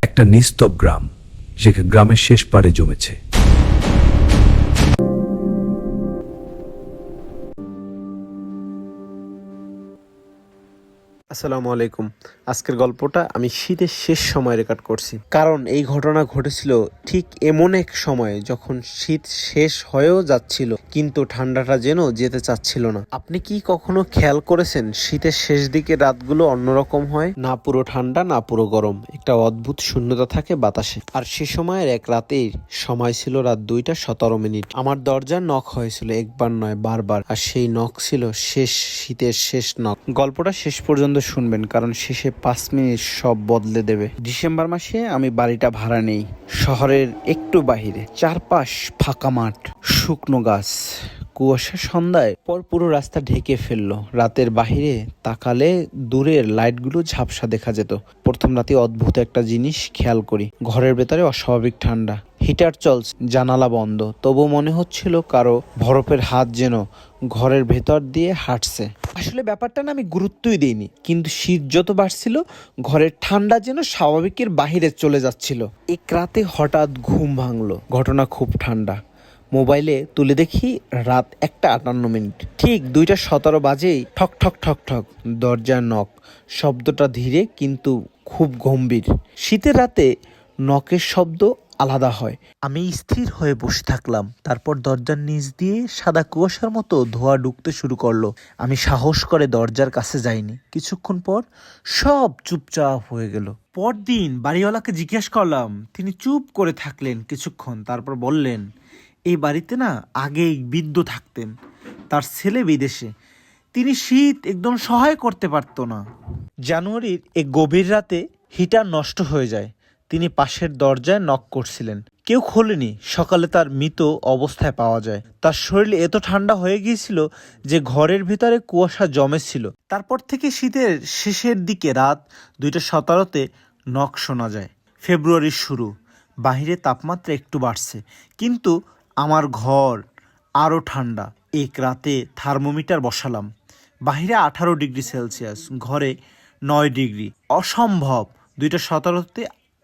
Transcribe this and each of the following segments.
একটা নিস্তব গ্রাম, যেখানে গ্রামের শেষ পারে জমেছে। আসসালামু আলাইকুম। আজকের গল্পটা আমি শীতের শেষ সময় রেকর্ড করছি, কারণ এই ঘটনা ঘটেছিল ঠিক এমন এক সময়ে যখন শীত শেষ হয়েও যাচ্ছিল, কিন্তু ঠান্ডাটা যেন যেতে চাচ্ছিল না। আপনি কি কখনো খেয়াল করেছেন শীতের শেষ দিকে রাতগুলো অন্যরকম হয়? না পুরো ঠান্ডা, না পুরো গরম, একটা অদ্ভুত শূন্যতা থাকে বাতাসে। আর সে সময়ের এক রাতের সময় ছিল রাত 2:17। আমার দরজার নখ হয়েছিল একবার নয় বারবার, আর সেই নখ ছিল শেষ শীতের শেষ নখ। গল্পটা শেষ পর্যন্ত শুনবেন, কারণ শেষে 5 মিনিট সব বদলে দেবে। ডিসেম্বর মাসে আমি বাড়িটা ভাড়া নেই, শহরের একটু বাহিরে। চারপাশ ফাঁকা মাঠ, শুকনো গাছ, কুয়াশা সন্ধ্যায় পর পুরো রাস্তা ঢেকে ফেললো। রাতের বাহিরে তাকালে দূরের লাইটগুলো ঝাপসা দেখা যেত। প্রথম রাতে অদ্ভুত একটা জিনিস খেয়াল করি, ঘরের ভেতরে অস্বাভাবিক ঠান্ডা। হিটার চলছে, জানালা বন্ধ, তবু মনে হচ্ছিল কারো বরফের হাত যেন ঘরের ভেতর দিয়ে হাঁটছে। আসলে ব্যাপারটা না আমি গুরুত্বই দিইনি, কিন্তু শীত যত বাড়ছিল ঘরের ঠান্ডা যেন স্বাভাবিকের বাহিরে চলে যাচ্ছিল। এক রাতে হঠাৎ ঘুম ভাঙলো, ঘটনা খুব ঠান্ডা। মোবাইলে তুলে দেখি রাত 1:58। ঠিক 2:17 বাজেই ঠক ঠক ঠক ঠক দরজার নক। শব্দটা ধীরে কিন্তু খুব গম্ভীর। শীতের রাতে নকের শব্দ আলাদা হয়। আমি স্থির হয়ে বসে থাকলাম, তারপর দরজার নিচ দিয়ে সাদা কুয়াশার মতো ধোঁয়া ঢুকতে শুরু করলো। আমি সাহস করে দরজার কাছে যাইনি। কিছুক্ষণ পর সব চুপচাপ হয়ে গেল। পরদিন বাড়িওয়ালাকে জিজ্ঞেস করলাম, তিনি চুপ করে থাকলেন কিছুক্ষণ, তারপর বললেন, এই বাড়িতে না আগেই বৃদ্ধ থাকতেন, তার ছেলে বিদেশে, তিনি শীত একদম সহায় করতে পারতো না। জানুয়ারির এক গভীর রাতে হিটার নষ্ট হয়ে যায়। তিনি পাশের দরজায় নক করছিলেন, কেউ খোলেনি। সকালে তার মৃত অবস্থায় পাওয়া যায়। তার শরীর এত ঠান্ডা হয়ে গিয়েছিল যে ঘরের ভিতরে কুয়াশা জমেছিল। তারপর থেকে শীতের শেষের দিকে রাত 2:17 নক শোনা যায়। ফেব্রুয়ারির শুরু, বাহিরে তাপমাত্রা একটু বাড়ছে, কিন্তু আমার ঘর আরও ঠান্ডা। এক রাতে থার্মোমিটার বসালাম, বাহিরে 18 ডিগ্রি সেলসিয়াস, ঘরে 9 ডিগ্রি। অসম্ভব। 2:17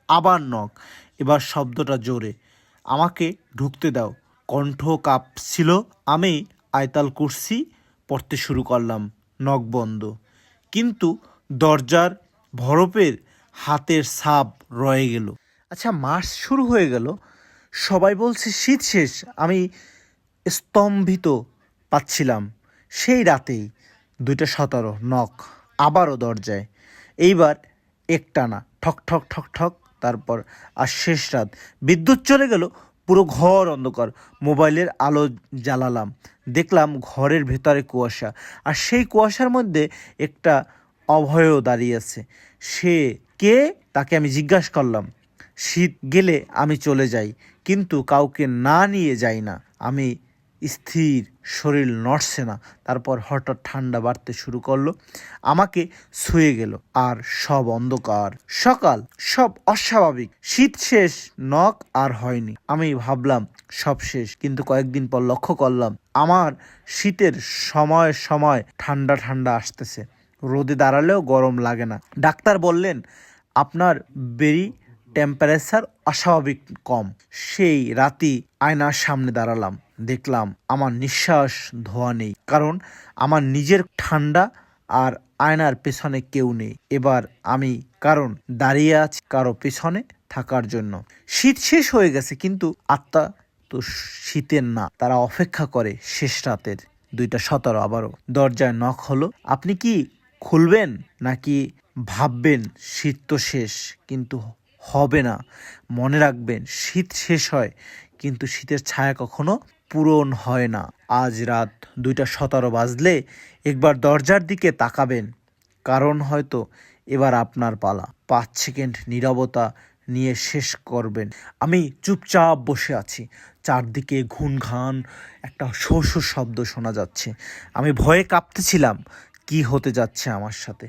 আবার নক, এবার শব্দটা জোরে, আমাকে ঢুকতে দাও। কণ্ঠ কাঁপছিল। আমি আয়তাল কুরসি পড়তে শুরু করলাম। নক বন্ধ, কিন্তু দরজার বরফের হাতের ছাপ রয়ে গেল। আচ্ছা, মাস শুরু হয়ে গেল, সবাই বলছে শীত শেষ, আমি স্তম্ভিত পাচ্ছিলাম। সেই রাতেই 2:17 নক, আবারও দরজায়, এইবার একটানা ঠক ঠক ঠক ঠক। তারপর আর শেষ রাত, বিদ্যুৎ চলে গেল, পুরো ঘর অন্ধকার। মোবাইলের আলো জ্বালালাম, দেখলাম ঘরের ভেতরে কুয়াশা, আর সেই কুয়াশার মধ্যে একটা অভয় দাঁড়িয়ে আছে। সে কে, তাকে আমি জিজ্ঞাসা করলাম। শীত গেলে আমি চলে যাই, কিন্তু কাউকে না নিয়ে যাই না। আমি স্থির, শরীর নড়ছে না। তারপর হঠাৎ ঠান্ডা বাড়তে শুরু করলো, আমাকে ছুঁয়ে গেল, আর সব অন্ধকার। সকাল, সব অস্বাভাবিক। শীত শেষ, নখ আর হয়নি। আমি ভাবলাম সব শেষ, কিন্তু কয়েকদিন পর লক্ষ্য করলাম আমার শীতের সময় সময় ঠান্ডা ঠান্ডা আসতেছে। রোদে দাঁড়ালেও গরম লাগে না। ডাক্তার বললেন, আপনার বেরি টেম্পারেচার অস্বাভাবিক কম। সেই রাতে আয়নার সামনে দাঁড়ালাম, দেখলাম আমার নিঃশ্বাস ধোয়া নেই, কারণ আমার নিজের ঠান্ডা, আর আয়নার পেছনে কেউ নেই। এবার আমি কারণ দাঁড়িয়ে আছি কারো পেছনে থাকার জন্য। শীত শেষ হয়ে গেছে, কিন্তু আত্মা তো শীতের না, তারা অপেক্ষা করে শেষ রাতের। 2:17 আবারও দরজায় নখ হলো। আপনি কি খুলবেন, নাকি ভাববেন শীত তো শেষ, কিন্তু হবে না? মনে রাখবেন, শীত শেষ হয়, কিন্তু শীতের ছায়া কখনো পূরণ হয় না। আজ রাত 2:17 বাজলে একবার দরজার দিকে তাকাবেন, কারণ হয়তো এবার আপনার পালা। 5 সেকেন্ড নীরবতা নিয়ে শেষ করবেন। আমি চুপচাপ বসে আছি, চারদিকে ঘুনঘান একটা শোঁ শোঁ শব্দ শোনা যাচ্ছে। আমি ভয়ে কাঁপতেছিলাম, কি হতে যাচ্ছে আমার সাথে,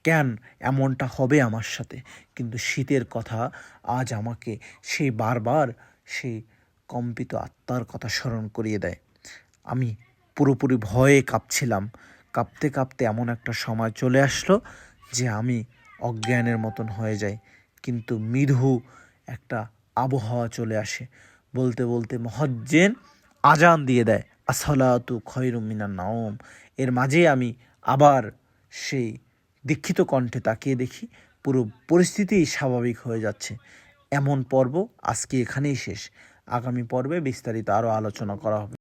কেন এমনটা হবে আমার সাথে। কিন্তু শীতের কথা আজ আমাকে সেই বারবার সেই কম্পিত আত্মার কথা স্মরণ করিয়ে দেয়। আমি পুরোপুরি ভয়ে কাঁপছিলাম। কাঁপতে কাঁপতে এমন একটা সময় চলে আসলো যে আমি অজ্ঞানের মতন হয়ে যাই। কিন্তু মৃদু একটা আবহাওয়া চলে আসে। বলতে বলতে মুয়াজ্জিন আজান দিয়ে দেয়, আসসালাতু খয়রুম মিনান নাওম। এর মাঝেই আমি আবার সেই দীক্ষিত কণ্ঠে তাকিয়ে দেখি পুরো পরিস্থিতি স্বাভাবিক হয়ে যাচ্ছে। এমন পর্ব আজকে এখানেই শেষ। আগামী পর্বে বিস্তারিত আরও আলোচনা করা হবে।